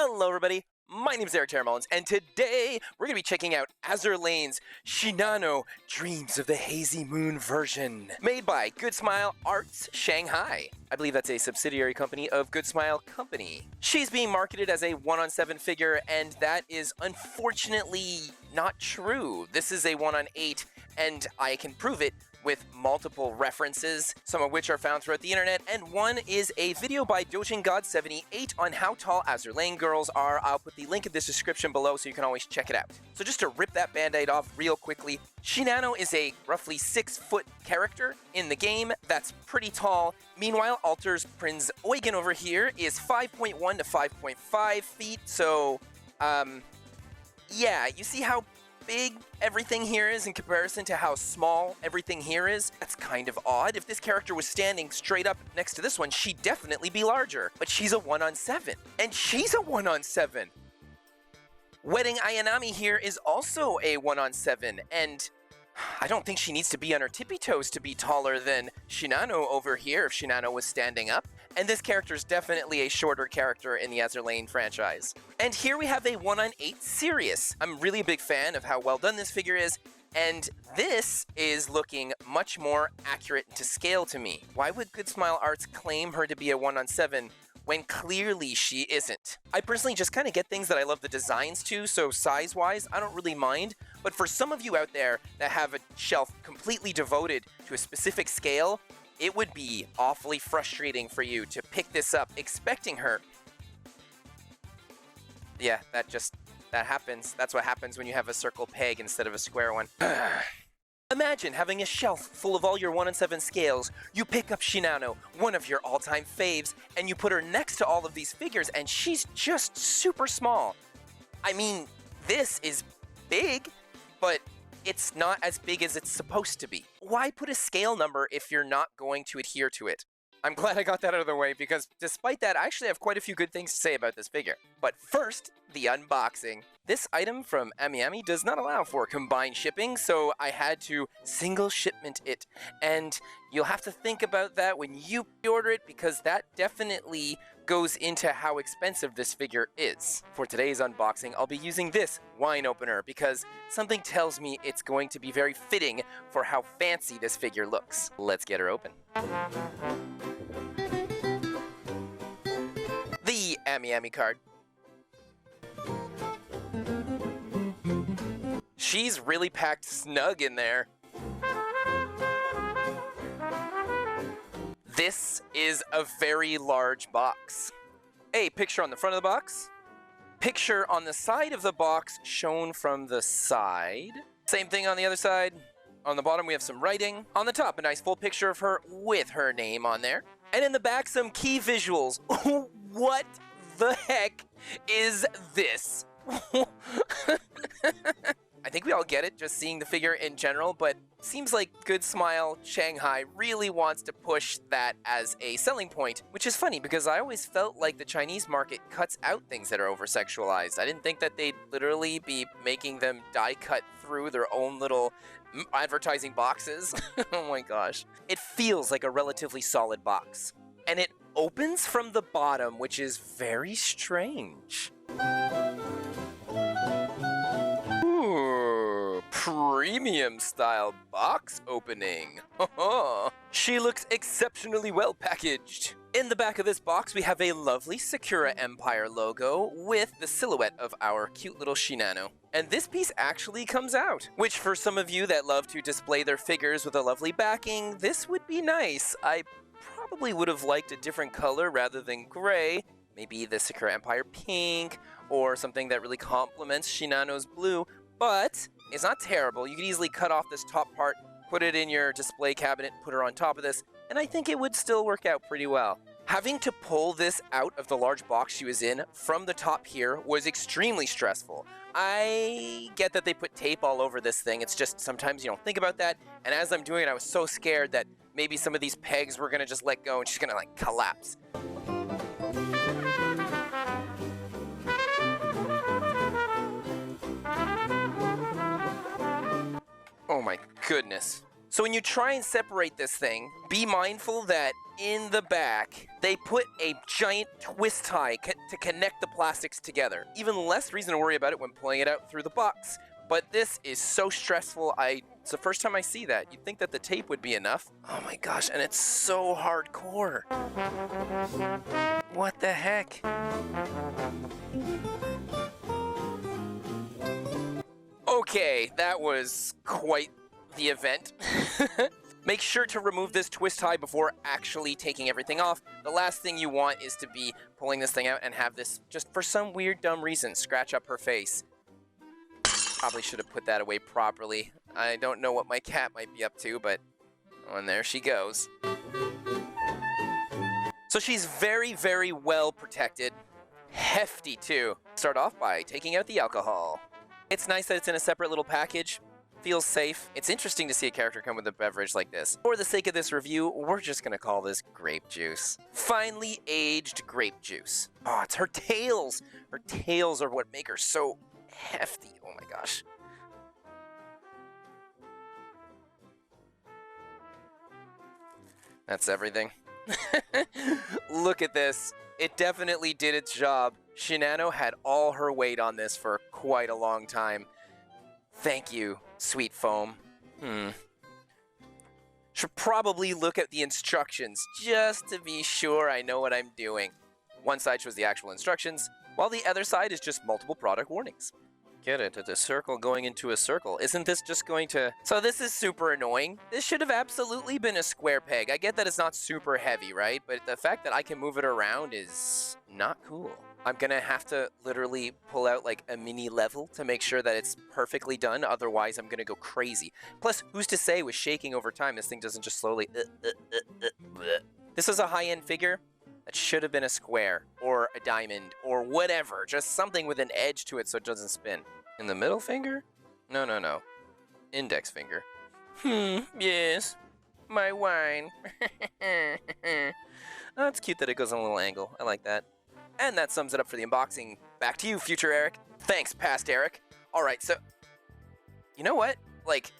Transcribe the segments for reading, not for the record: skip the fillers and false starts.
Hello everybody, my name is Erik Teren Mullins, and today we're going to be checking out Azur Lane's Shinano Dreams of the Hazy Moon version, made by Goodsmile Arts Shanghai. I believe that's a subsidiary company of Goodsmile Company. She's being marketed as a 1/7 figure, and that is unfortunately not true. This is a 1/8, and I can prove it with multiple references, some of which are found throughout the internet, and one is a video by DojinGod78 on how tall Azur Lane girls are. I'll put the link in this description below so you can always check it out. So just to rip that band-aid off real quickly, Shinano is a roughly 6-foot character in the game that's pretty tall. Meanwhile, Alter's Prince Eugen over here is 5.1 to 5.5 feet, so, yeah, you see how big everything here is in comparison to how small everything here is? That's kind of odd. If this character was standing straight up next to this one, she'd definitely be larger. But she's a 1/7. And she's a 1/7. Wedding Ayanami here is also a 1/7, and I don't think she needs to be on her tippy toes to be taller than Shinano over here if Shinano was standing up. And this character is definitely a shorter character in the Azur Lane franchise. And here we have a 1/8 Sirius. I'm really a big fan of how well done this figure is, and this is looking much more accurate to scale to me. Why would Goodsmile Arts claim her to be a 1/7 when clearly she isn't? I personally just kind of get things that I love the designs to, so size-wise, I don't really mind. But for some of you out there that have a shelf completely devoted to a specific scale, it would be awfully frustrating for you to pick this up expecting her. Yeah, that happens. That's what happens when you have a circle peg instead of a square one. Imagine having a shelf full of all your 1/7 scales. You pick up Shinano, one of your all-time faves, and you put her next to all of these figures, and she's just super small. I mean, this is big, but it's not as big as it's supposed to be. Why put a scale number if you're not going to adhere to it? I'm glad I got that out of the way, because despite that, I actually have quite a few good things to say about this figure. But first, the unboxing. This item from Amiami does not allow for combined shipping, so I had to single shipment it. And you'll have to think about that when you order it, because that definitely goes into how expensive this figure is. For today's unboxing, I'll be using this wine opener because something tells me it's going to be very fitting for how fancy this figure looks. Let's get her open. The Amiami card. She's really packed snug in there. This is a very large box. A picture on the front of the box. Picture on the side of the box shown from the side. Same thing on the other side. On the bottom we have some writing. On the top, a nice full picture of her with her name on there. And in the back, some key visuals. What the heck is this? I think we all get it just seeing the figure in general, but seems like Goodsmile Shanghai really wants to push that as a selling point, which is funny because I always felt like the Chinese market cuts out things that are over-sexualized. I didn't think that they'd literally be making them die cut through their own little advertising boxes. Oh my gosh. It feels like a relatively solid box. And it opens from the bottom, which is very strange. Premium style box opening. She looks exceptionally well packaged. In the back of this box, we have a lovely Sakura Empire logo with the silhouette of our cute little Shinano. And this piece actually comes out, which for some of you that love to display their figures with a lovely backing, this would be nice. I probably would have liked a different color rather than gray. Maybe the Sakura Empire pink, or something that really complements Shinano's blue, but it's not terrible. You could easily cut off this top part, put it in your display cabinet, put her on top of this, and I think it would still work out pretty well. Having to pull this out of the large box she was in from the top here was extremely stressful. I get that they put tape all over this thing. It's just sometimes you don't think about that, and as I'm doing it, I was so scared that maybe some of these pegs were gonna just let go and she's gonna like collapse. Oh my goodness. So when you try and separate this thing, be mindful that in the back, they put a giant twist tie to connect the plastics together. Even less reason to worry about it when pulling it out through the box. But this is so stressful. It's the first time I see that. You'd think that the tape would be enough. Oh my gosh, and it's so hardcore. What the heck? Okay, that was quite the event. Make sure to remove this twist tie before actually taking everything off. The last thing you want is to be pulling this thing out and have this, just for some weird dumb reason, scratch up her face. Probably should have put that away properly. I don't know what my cat might be up to, but oh, and there she goes. So she's very, very well protected. Hefty too. Start off by taking out the alcohol. It's nice that it's in a separate little package. Feels safe. It's interesting to see a character come with a beverage like this. For the sake of this review, we're just gonna call this grape juice. Finely aged grape juice. Oh, it's her tails. Her tails are what make her so hefty. Oh my gosh. That's everything. Look at this. It definitely did its job. Shinano had all her weight on this for quite a long time. Thank you, sweet foam. Should probably look at the instructions just to be sure I know what I'm doing. One side shows the actual instructions, while the other side is just multiple product warnings. Get it, it's a circle going into a circle. Isn't this just going to... So this is super annoying. This should have absolutely been a square peg. I get that it's not super heavy, right? But the fact that I can move it around is not cool. I'm gonna have to literally pull out like a mini level to make sure that it's perfectly done. Otherwise, I'm gonna go crazy. Plus, who's to say with shaking over time, this thing doesn't just slowly... This is a high-end figure. That should have been a square, or a diamond, or whatever. Just something with an edge to it so it doesn't spin. In the middle finger? No, no, no. Index finger. Yes. My wine. Oh, it's cute that it goes on a little angle. I like that. And that sums it up for the unboxing. Back to you, future Erik. Thanks, past Erik. Alright, so... You know what? Like...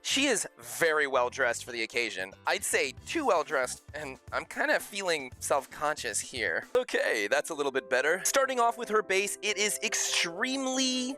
She is very well dressed for the occasion. I'd say too well dressed, and I'm kind of feeling self-conscious here. Okay, that's a little bit better. Starting off with her base, it is extremely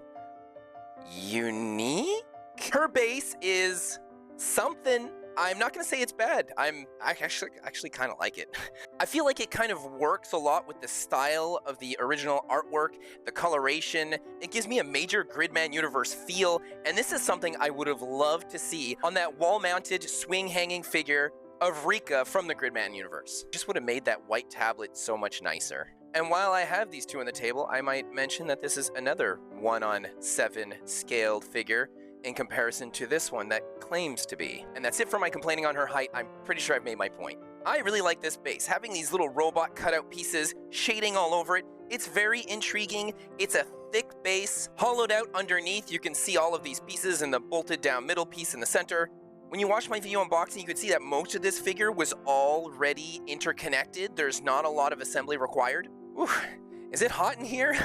unique. Her base is something. I'm not gonna say it's bad. I actually kind of like it. I feel like it kind of works a lot with the style of the original artwork, the coloration. It gives me a major Gridman universe feel, and this is something I would have loved to see on that wall-mounted swing-hanging figure of Rika from the Gridman universe. Just would have made that white tablet so much nicer. And while I have these two on the table, I might mention that this is another 1/7 scaled figure in comparison to this one that claims to be. And that's it for my complaining on her height. I'm pretty sure I've made my point. I really like this base. Having these little robot cutout pieces, shading all over it, it's very intriguing. It's a thick base. Hollowed out underneath, you can see all of these pieces and the bolted down middle piece in the center. When you watch my video unboxing, you could see that most of this figure was already interconnected. There's not a lot of assembly required. Oof, is it hot in here?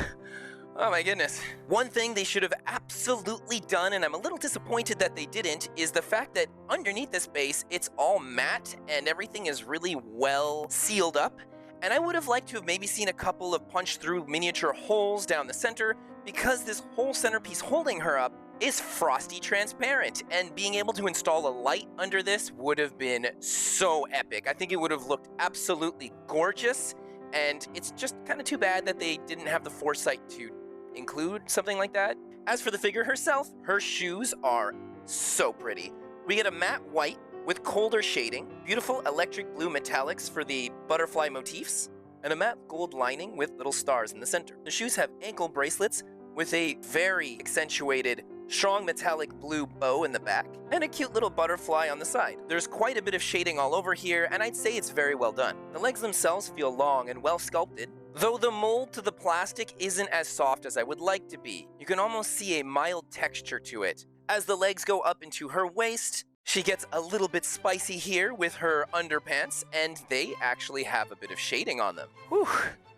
Oh my goodness. One thing they should have absolutely done, and I'm a little disappointed that they didn't, is the fact that underneath this base, it's all matte and everything is really well sealed up. And I would have liked to have maybe seen a couple of punch-through miniature holes down the center, because this whole centerpiece holding her up is frosty transparent, and being able to install a light under this would have been so epic. I think it would have looked absolutely gorgeous, and it's just kind of too bad that they didn't have the foresight to include something like that. As for the figure herself, her shoes are so pretty. We get a matte white with colder shading, beautiful electric blue metallics for the butterfly motifs, and a matte gold lining with little stars in the center. The shoes have ankle bracelets with a very accentuated, strong metallic blue bow in the back, and a cute little butterfly on the side. There's quite a bit of shading all over here, and I'd say it's very well done. The legs themselves feel long and well sculpted, though the mold to the plastic isn't as soft as I would like to be. You can almost see a mild texture to it. As the legs go up into her waist, she gets a little bit spicy here with her underpants, and they actually have a bit of shading on them. Whew,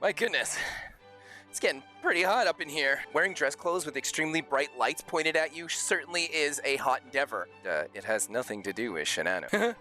my goodness. It's getting pretty hot up in here. Wearing dress clothes with extremely bright lights pointed at you certainly is a hot endeavor. It has nothing to do with Shinano.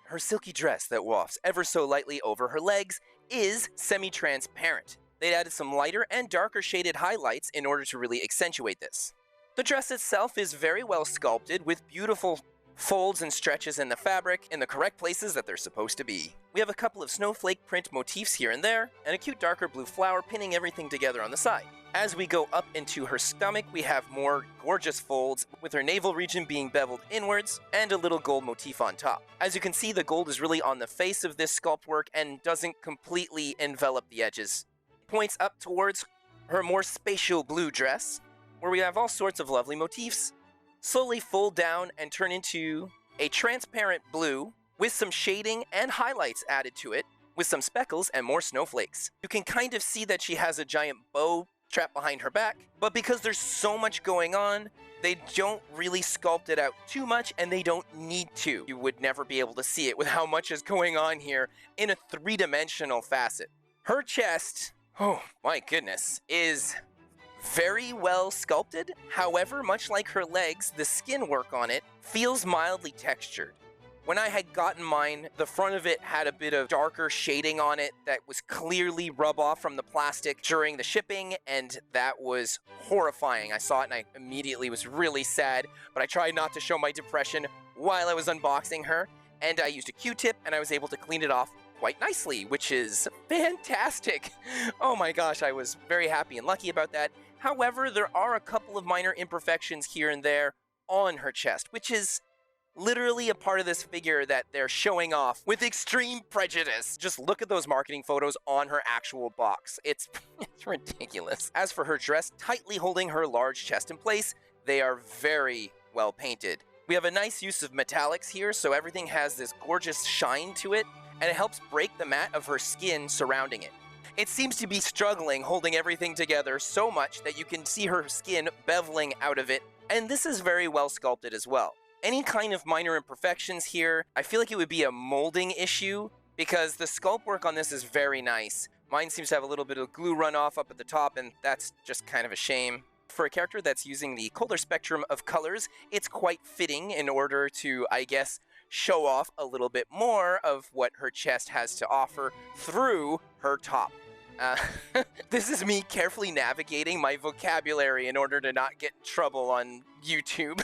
Her silky dress that wafts ever so lightly over her legs is semi-transparent. They'd added some lighter and darker shaded highlights in order to really accentuate this. The dress itself is very well sculpted with beautiful folds and stretches in the fabric in the correct places that they're supposed to be. We have a couple of snowflake print motifs here and there, and a cute darker blue flower pinning everything together on the side. As we go up into her stomach, we have more gorgeous folds, with her navel region being beveled inwards, and a little gold motif on top. As you can see, the gold is really on the face of this sculpt work and doesn't completely envelop the edges. It points up towards her more spatial blue dress, where we have all sorts of lovely motifs, slowly fold down and turn into a transparent blue with some shading and highlights added to it, with some speckles and more snowflakes. You can kind of see that she has a giant bow strapped behind her back, but because there's so much going on, they don't really sculpt it out too much, and they don't need to. You would never be able to see it with how much is going on here in a three-dimensional facet. Her chest, oh my goodness, is very well sculpted. However, much like her legs, the skin work on it feels mildly textured. When I had gotten mine, the front of it had a bit of darker shading on it that was clearly rub off from the plastic during the shipping, and that was horrifying. I saw it and I immediately was really sad, but I tried not to show my depression while I was unboxing her, and I used a Q-tip and I was able to clean it off quite nicely, which is fantastic. Oh my gosh, I was very happy and lucky about that. However, there are a couple of minor imperfections here and there on her chest, which is literally a part of this figure that they're showing off with extreme prejudice. Just look at those marketing photos on her actual box. It's ridiculous. As for her dress, tightly holding her large chest in place, they are very well painted. We have a nice use of metallics here, so everything has this gorgeous shine to it, and it helps break the matte of her skin surrounding it. It seems to be struggling holding everything together so much that you can see her skin beveling out of it, and this is very well sculpted as well. Any kind of minor imperfections here, I feel like it would be a molding issue, because the sculpt work on this is very nice. Mine seems to have a little bit of glue runoff up at the top, and that's just kind of a shame. For a character that's using the color spectrum of colors, it's quite fitting in order to, I guess, show off a little bit more of what her chest has to offer through her top. This is me carefully navigating my vocabulary in order to not get in trouble on YouTube.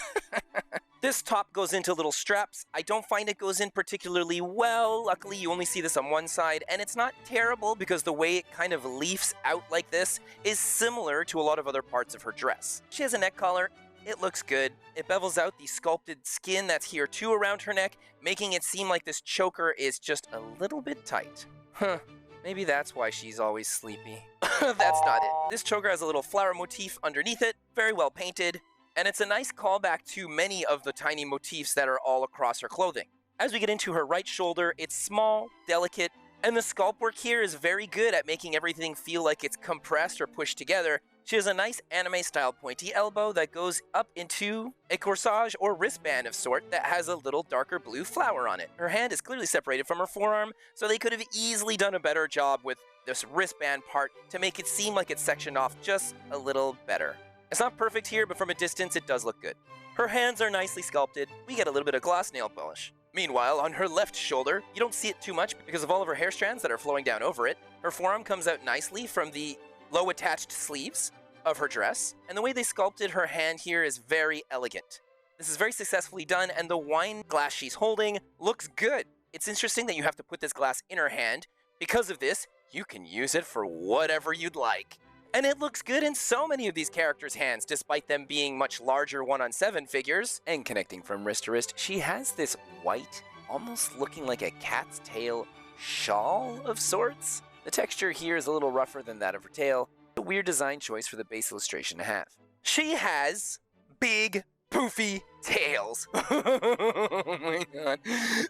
This top goes into little straps. I don't find it goes in particularly well. Luckily, you only see this on one side, and it's not terrible because the way it kind of leafs out like this is similar to a lot of other parts of her dress. She has a neck collar. It looks good. It bevels out the sculpted skin that's here too around her neck, making it seem like this choker is just a little bit tight. Maybe that's why she's always sleepy. That's not it. This choker has a little flower motif underneath it, very well painted, and it's a nice callback to many of the tiny motifs that are all across her clothing. As we get into her right shoulder, it's small, delicate, and the sculpt work here is very good at making everything feel like it's compressed or pushed together. She has a nice anime-style pointy elbow that goes up into a corsage or wristband of sort that has a little darker blue flower on it. Her hand is clearly separated from her forearm, so they could have easily done a better job with this wristband part to make it seem like it's sectioned off just a little better. It's not perfect here, but from a distance it does look good. Her hands are nicely sculpted. We get a little bit of gloss nail polish. Meanwhile, on her left shoulder, you don't see it too much because of all of her hair strands that are flowing down over it. Her forearm comes out nicely from the low attached sleeves of her dress, and the way they sculpted her hand here is very elegant. This is very successfully done, and the wine glass she's holding looks good. It's interesting that you have to put this glass in her hand. Because of this, you can use it for whatever you'd like. And it looks good in so many of these characters' hands, despite them being much larger 1-on-7 figures. And connecting from wrist to wrist, she has this white, almost looking like a cat's tail shawl of sorts. The texture here is a little rougher than that of her tail. A weird design choice for the base illustration to have. She has big, poofy tails. Oh my god.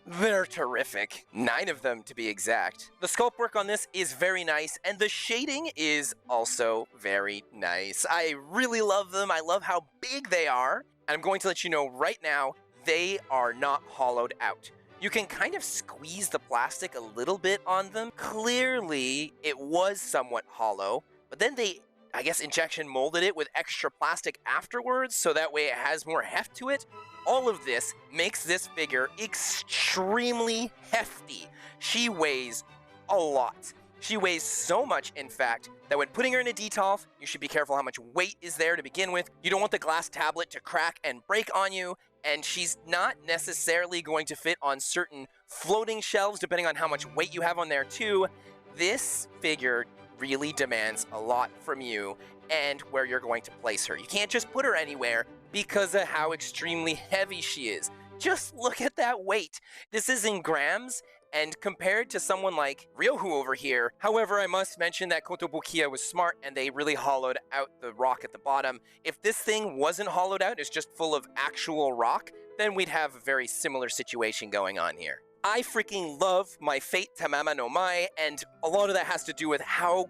They're terrific. 9 of them to be exact. The sculpt work on this is very nice, and the shading is also very nice. I really love them. I love how big they are. And I'm going to let you know right now, they are not hollowed out. You can kind of squeeze the plastic a little bit on them. Clearly, it was somewhat hollow, but then they, I guess, injection molded it with extra plastic afterwards, so that way it has more heft to it. All of this makes this figure extremely hefty. She weighs a lot. She weighs so much, in fact, that when putting her in a detolf, you should be careful how much weight is there to begin with. You don't want the glass tablet to crack and break on you, and she's not necessarily going to fit on certain floating shelves, depending on how much weight you have on there too. This figure really demands a lot from you and where you're going to place her. You can't just put her anywhere because of how extremely heavy she is. Just look at that weight. This is in grams, and compared to someone like Ryohu over here, however, I must mention that Kotobukiya was smart and they really hollowed out the rock at the bottom. If this thing wasn't hollowed out, it's just full of actual rock, then we'd have a very similar situation going on here. I freaking love my Fate Tamama no Mai, and a lot of that has to do with how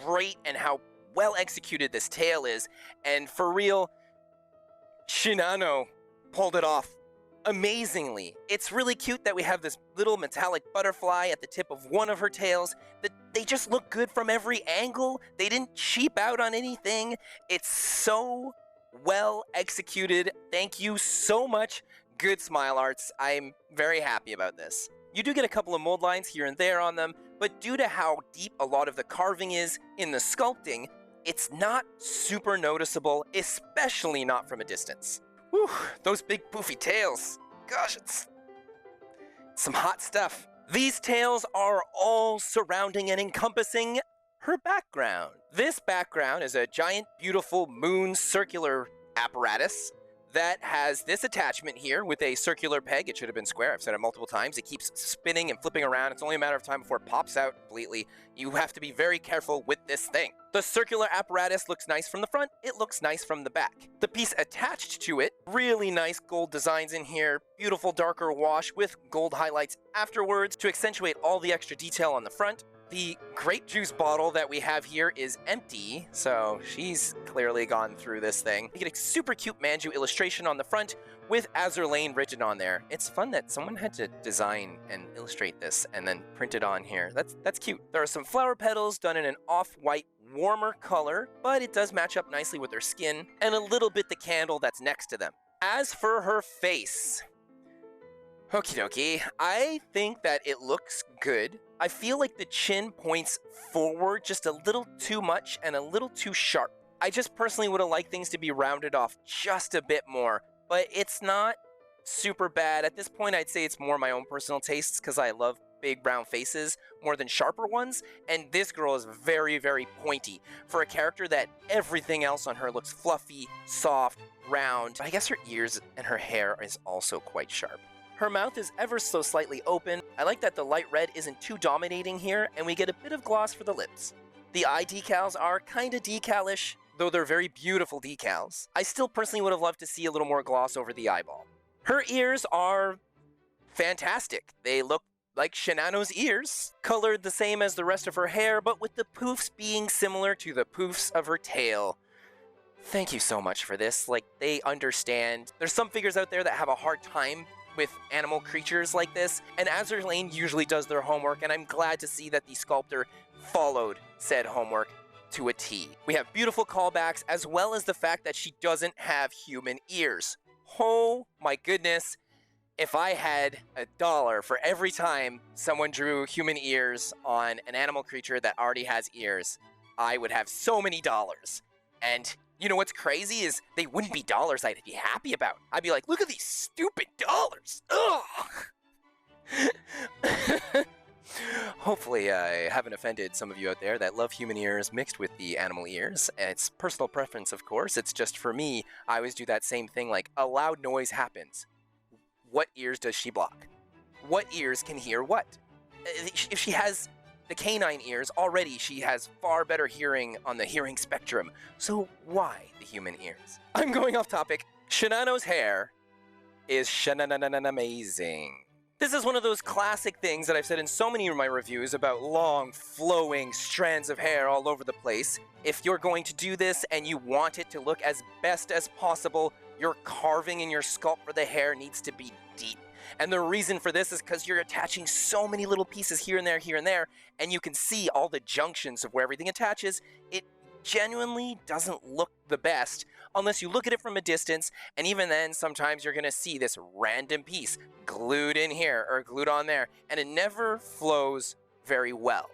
great and how well executed this tail is, and for real, Shinano pulled it off amazingly. It's really cute that we have this little metallic butterfly at the tip of one of her tails, that they just look good from every angle. They didn't cheap out on anything. It's so well executed. Thank you so much, Goodsmile Arts. I'm very happy about this. You do get a couple of mold lines here and there on them, but due to how deep a lot of the carving is in the sculpting, it's not super noticeable, especially not from a distance. Whew, those big poofy tails. Gosh, it's some hot stuff. These tails are all surrounding and encompassing her background. This background is a giant, beautiful moon circular apparatus that has this attachment here with a circular peg. It should have been square. I've said it multiple times. It keeps spinning and flipping around. It's only a matter of time before it pops out completely. You have to be very careful with this thing. The circular apparatus looks nice from the front. It looks nice from the back. The piece attached to it, really nice gold designs in here, beautiful darker wash with gold highlights afterwards to accentuate all the extra detail on the front. The grape juice bottle that we have here is empty, so she's clearly gone through this thing. You get a super cute Manju illustration on the front with Azur Lane written on there. It's fun that someone had to design and illustrate this and then print it on here. That's cute. There are some flower petals done in an off-white warmer color, but it does match up nicely with her skin, and a little bit the candle that's next to them. As for her face, okie dokie, I think that it looks good. I feel like the chin points forward just a little too much and a little too sharp. I just personally would have liked things to be rounded off just a bit more, but it's not super bad. At this point, I'd say it's more my own personal tastes because I love big round faces more than sharper ones, and this girl is very, very pointy for a character that everything else on her looks fluffy, soft, round. I guess her ears and her hair is also quite sharp. Her mouth is ever so slightly open. I like that the light red isn't too dominating here, and we get a bit of gloss for the lips. The eye decals are kinda decal-ish, though they're very beautiful decals. I still personally would have loved to see a little more gloss over the eyeball. Her ears are fantastic. They look like Shinano's ears, colored the same as the rest of her hair, but with the poofs being similar to the poofs of her tail. Thank you so much for this. Like, they understand. There's some figures out there that have a hard time with animal creatures like this, and Azur Lane usually does their homework, and I'm glad to see that the sculptor followed said homework to a T. We have beautiful callbacks, as well as the fact that she doesn't have human ears. Oh my goodness, if I had $1 for every time someone drew human ears on an animal creature that already has ears, I would have so many dollars. And you know what's crazy is they wouldn't be dollars I'd be happy about. I'd be like, look at these stupid dollars. Ugh. Hopefully I haven't offended some of you out there that love human ears mixed with the animal ears. It's personal preference, of course. It's just for me, I always do that same thing, like a loud noise happens. What ears does she block? What ears can hear what? If she has the canine ears, already she has far better hearing on the hearing spectrum. So why the human ears? I'm going off topic. Shinano's hair is amazing. This is one of those classic things that I've said in so many of my reviews about long, flowing strands of hair all over the place. If you're going to do this and you want it to look as best as possible, your carving and your sculpt for the hair needs to be deep. And the reason for this is because you're attaching so many little pieces here and there, and you can see all the junctions of where everything attaches. It genuinely doesn't look the best unless you look at it from a distance, and even then, sometimes you're gonna see this random piece glued in here or glued on there, and it never flows very well.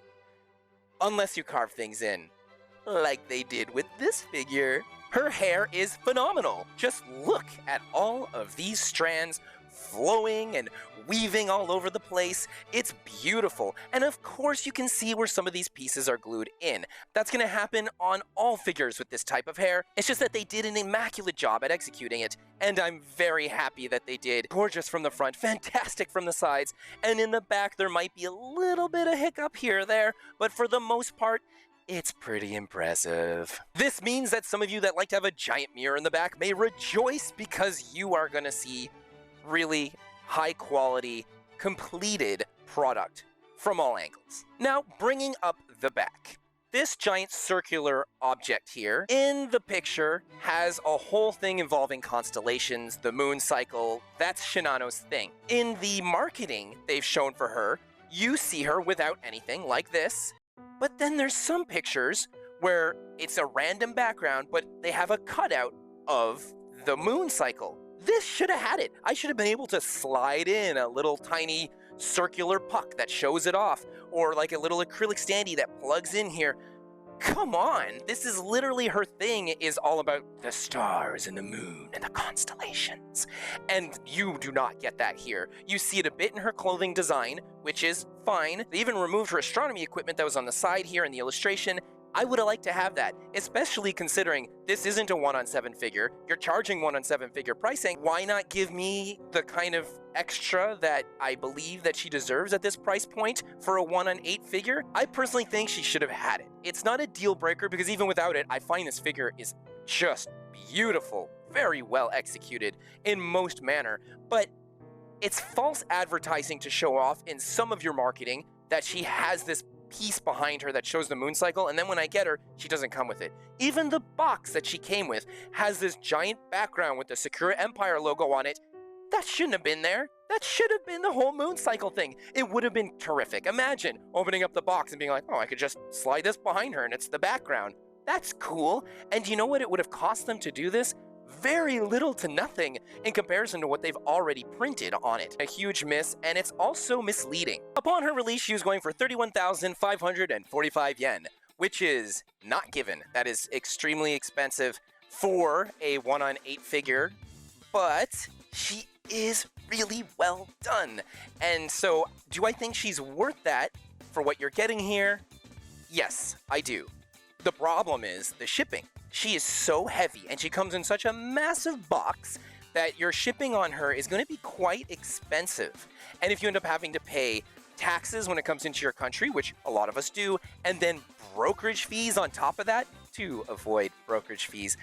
Unless you carve things in, like they did with this figure. Her hair is phenomenal. Just look at all of these strands flowing and weaving all over the place. It's beautiful. And of course you can see where some of these pieces are glued in. That's gonna happen on all figures with this type of hair. It's just that they did an immaculate job at executing it, and I'm very happy that they did. Gorgeous from the front, fantastic from the sides, and in the back there might be a little bit of hiccup here or there, but for the most part, it's pretty impressive. This means that some of you that like to have a giant mirror in the back may rejoice, because you are gonna see really high quality, completed product from all angles. Now, bringing up the back. This giant circular object here in the picture has a whole thing involving constellations, the moon cycle. That's Shinano's thing. In the marketing they've shown for her, you see her without anything like this. But then there's some pictures where it's a random background, but they have a cutout of the moon cycle. This should have had it. I should have been able to slide in a little tiny circular puck that shows it off, or like a little acrylic standee that plugs in here. Come on, this is literally her thing, is all about the stars and the moon and the constellations. And you do not get that here. You see it a bit in her clothing design, which is fine. They even removed her astronomy equipment that was on the side here in the illustration. I would have liked to have that, especially considering this isn't a 1-on-7 figure. You're charging 1-on-7 figure pricing. Why not give me the kind of extra that I believe that she deserves at this price point for a 1-on-8 figure? I personally think she should have had it. It's not a deal breaker, because even without it, I find this figure is just beautiful, very well executed in most manner, but it's false advertising to show off in some of your marketing that she has this piece behind her that shows the moon cycle, and then when I get her, she doesn't come with it. Even the box that she came with has this giant background with the Sakura Empire logo on it. That shouldn't have been there. That should have been the whole moon cycle thing. It would have been terrific. Imagine opening up the box and being like, oh, I could just slide this behind her and it's the background. That's cool. And you know what it would have cost them to do this? Very little to nothing in comparison to what they've already printed on it. A huge miss, and it's also misleading. Upon her release, she was going for 31,545 yen, which is not given. That is extremely expensive for a 1-on-8 figure, but she is really well done. And so, do I think she's worth that for what you're getting here? Yes, I do. The problem is the shipping. She is so heavy, and she comes in such a massive box that your shipping on her is going to be quite expensive. And if you end up having to pay taxes when it comes into your country, which a lot of us do, and then brokerage fees on top of that, to avoid brokerage fees,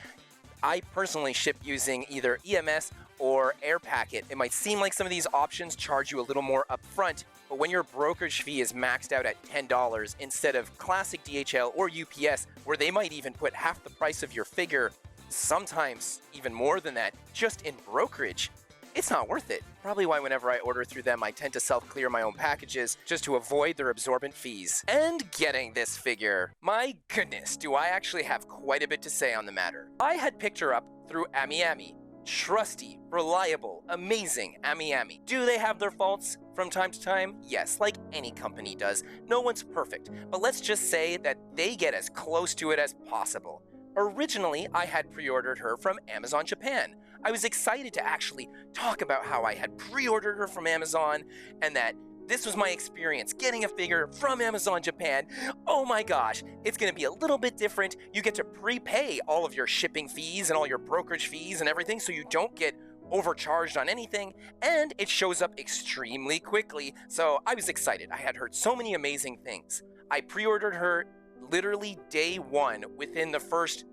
I personally ship using either EMS or Air Packet. It might seem like some of these options charge you a little more upfront, but when your brokerage fee is maxed out at $10 instead of classic DHL or UPS, where they might even put half the price of your figure, sometimes even more than that, just in brokerage, it's not worth it. Probably why whenever I order through them, I tend to self-clear my own packages just to avoid their absorbent fees. And getting this figure, my goodness, do I actually have quite a bit to say on the matter. I had picked her up through AmiAmi. Trusty, reliable, amazing AmiAmi. Do they have their faults from time to time? Yes, like any company does. No one's perfect, but let's just say that they get as close to it as possible. Originally, I had pre-ordered her from Amazon Japan. I was excited to actually talk about how I had pre-ordered her from Amazon and that this was my experience getting a figure from Amazon Japan. Oh my gosh, it's gonna be a little bit different. You get to prepay all of your shipping fees and all your brokerage fees and everything, so you don't get overcharged on anything, and it shows up extremely quickly. So I was excited. I had heard so many amazing things. I pre-ordered her literally day one, within the first,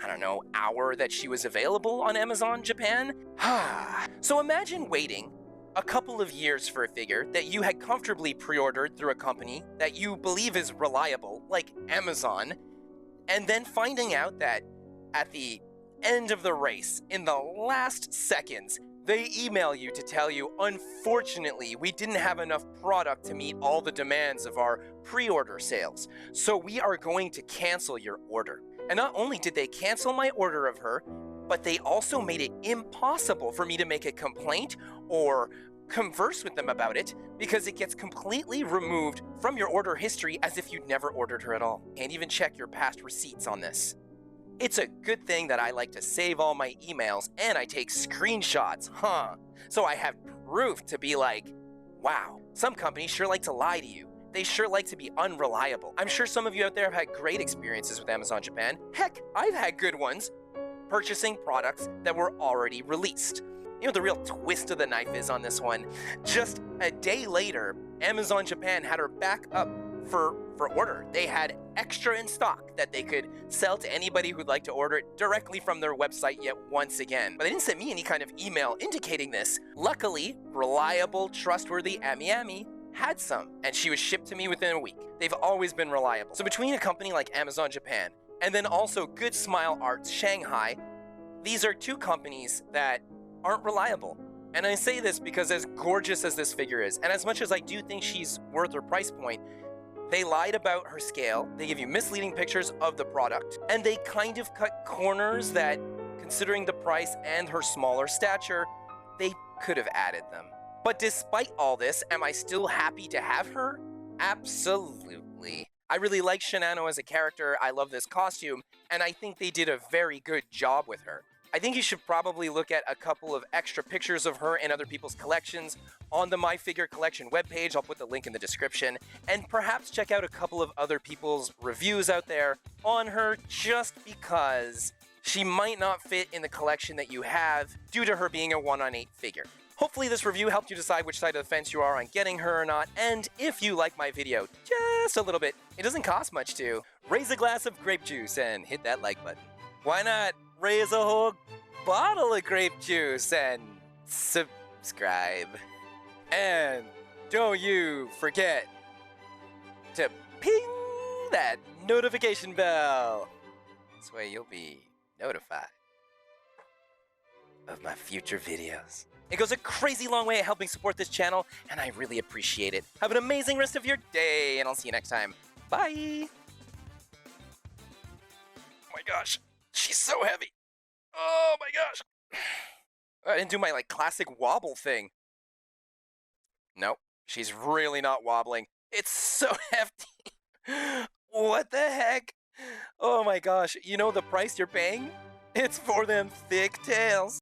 I don't know, hour that she was available on Amazon Japan. So imagine waiting a couple of years for a figure that you had comfortably pre-ordered through a company that you believe is reliable, like Amazon, and then finding out that at the end of the race, in the last seconds, they email you to tell you, unfortunately, we didn't have enough product to meet all the demands of our pre-order sales, so we are going to cancel your order. And not only did they cancel my order of her, but they also made it impossible for me to make a complaint or converse with them about it because it gets completely removed from your order history as if you'd never ordered her at all. Can't even check your past receipts on this. It's a good thing that I like to save all my emails and I take screenshots, so I have proof to be like, wow, some companies sure like to lie to you. They sure like to be unreliable. I'm sure some of you out there have had great experiences with Amazon Japan. Heck, I've had good ones purchasing products that were already released. You know, the real twist of the knife is on this one. Just a day later, Amazon Japan had her back up for order. They had extra in stock that they could sell to anybody who'd like to order it directly from their website yet once again. But they didn't send me any kind of email indicating this. Luckily, reliable, trustworthy Ami had some, and she was shipped to me within a week. They've always been reliable. So between a company like Amazon Japan and then also Goodsmile Arts Shanghai, these are two companies that aren't reliable. And I say this because as gorgeous as this figure is, and as much as I do think she's worth her price point, they lied about her scale, they give you misleading pictures of the product, and they kind of cut corners that, considering the price and her smaller stature, they could have added them. But despite all this, am I still happy to have her? Absolutely. I really like Shinano as a character, I love this costume, and I think they did a very good job with her. I think you should probably look at a couple of extra pictures of her and other people's collections on the My Figure Collection webpage. I'll put the link in the description. And perhaps check out a couple of other people's reviews out there on her just because she might not fit in the collection that you have due to her being a 1/8 figure. Hopefully this review helped you decide which side of the fence you are on getting her or not, and if you like my video just a little bit, it doesn't cost much to raise a glass of grape juice and hit that like button. Why not raise a whole bottle of grape juice and subscribe? And don't you forget to ping that notification bell. This way you'll be notified of my future videos. It goes a crazy long way at helping support this channel, and I really appreciate it. Have an amazing rest of your day, and I'll see you next time. Bye! Oh my gosh, she's so heavy. Oh my gosh. I didn't do my classic wobble thing. Nope, she's really not wobbling. It's so hefty. What the heck? Oh my gosh, you know the price you're paying? It's for them thick tails.